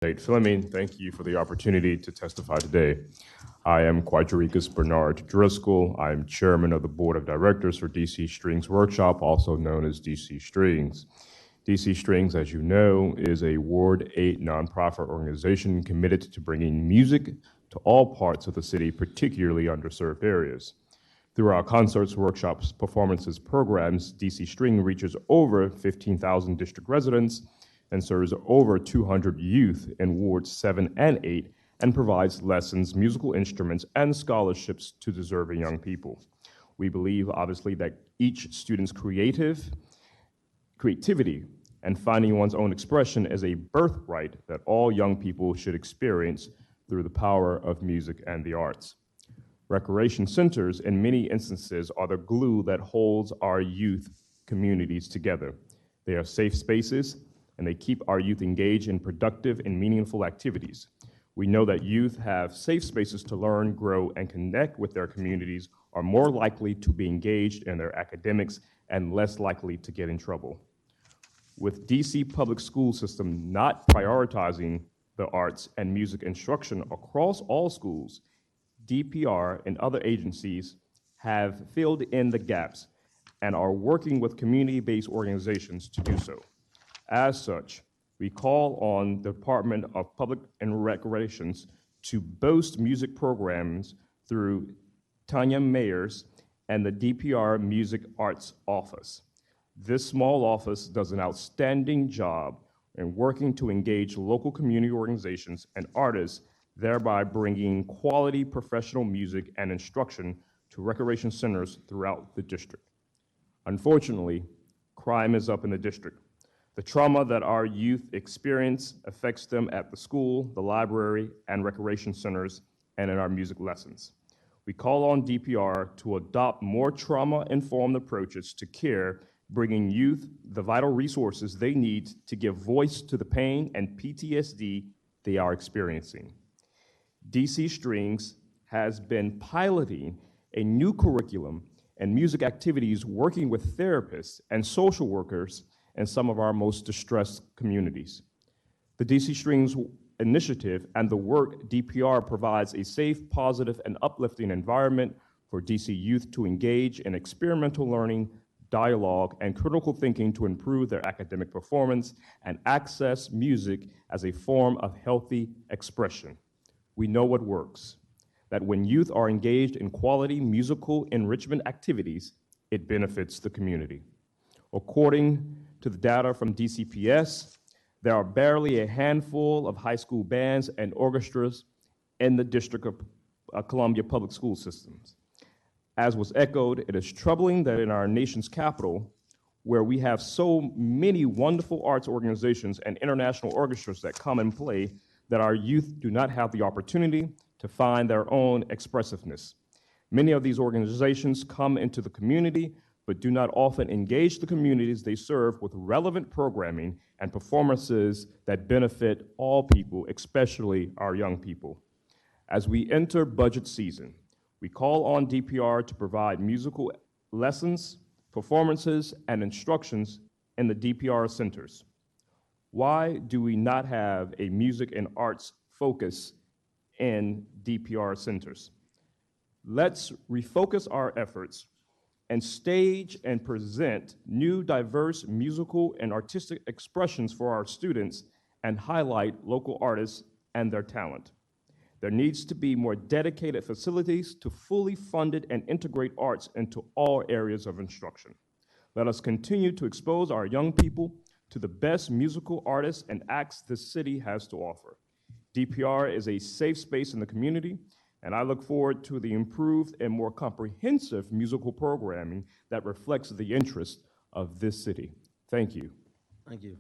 Fleming, thank you for the opportunity to testify today. I am Quardricos Driskell. I am chairman of the board of directors for DC Strings Workshop, also known as DC Strings. DC Strings, as you know, is a Ward 8 nonprofit organization committed to bringing music to all parts of the city, particularly underserved areas. Through our concerts, workshops, performances, programs, DC String reaches over 15,000 district residents and serves over 200 youth in Wards 7 and 8 and provides lessons, musical instruments, and scholarships to deserving young people. We believe, obviously, that each student's creativity and finding one's own expression is a birthright that all young people should experience through the power of music and the arts. Recreation centers, in many instances, are the glue that holds our youth communities together. They are safe spaces, and they keep our youth engaged in productive and meaningful activities. We know that youth have safe spaces to learn, grow, and connect with their communities, are more likely to be engaged in their academics, and less likely to get in trouble. With DC public school system not prioritizing the arts and music instruction across all schools, DPR and other agencies have filled in the gaps and are working with community-based organizations to do so. As such, we call on the Department of Public and Recreations to boost music programs through Tanya Mayers and the DPR Music Arts Office. This small office does an outstanding job in working to engage local community organizations and artists, thereby bringing quality professional music and instruction to recreation centers throughout the district. Unfortunately, crime is up in the district. The trauma that our youth experience affects them at the school, the library, and recreation centers, and in our music lessons. We call on DPR to adopt more trauma-informed approaches to care, bringing youth the vital resources they need to give voice to the pain and PTSD they are experiencing. DC Strings has been piloting a new curriculum and music activities working with therapists and social workers in some of our most distressed communities. The DC Strings initiative and the work DPR provides a safe, positive, and uplifting environment for DC youth to engage in experimental learning, dialogue, and critical thinking to improve their academic performance and access music as a form of healthy expression. We know what works, that when youth are engaged in quality musical enrichment activities, it benefits the community. According to the data from DCPS, there are barely a handful of high school bands and orchestras in the District of Columbia public school systems. As was echoed, it is troubling that in our nation's capital, where we have so many wonderful arts organizations and international orchestras that come and play, that our youth do not have the opportunity to find their own expressiveness. Many of these organizations come into the community, but do not often engage the communities they serve with relevant programming and performances that benefit all people, especially our young people. As we enter budget season, we call on DPR to provide musical lessons, performances, and instructions in the DPR centers. Why do we not have a music and arts focus in DPR centers? Let's refocus our efforts and stage and present new diverse musical and artistic expressions for our students and highlight local artists and their talent. There needs to be more dedicated facilities to fully funded and integrate arts into all areas of instruction. Let us continue to expose our young people to the best musical artists and acts this city has to offer. DPR is a safe space in the community, and I look forward to the improved and more comprehensive musical programming that reflects the interests of this city. Thank you. Thank you.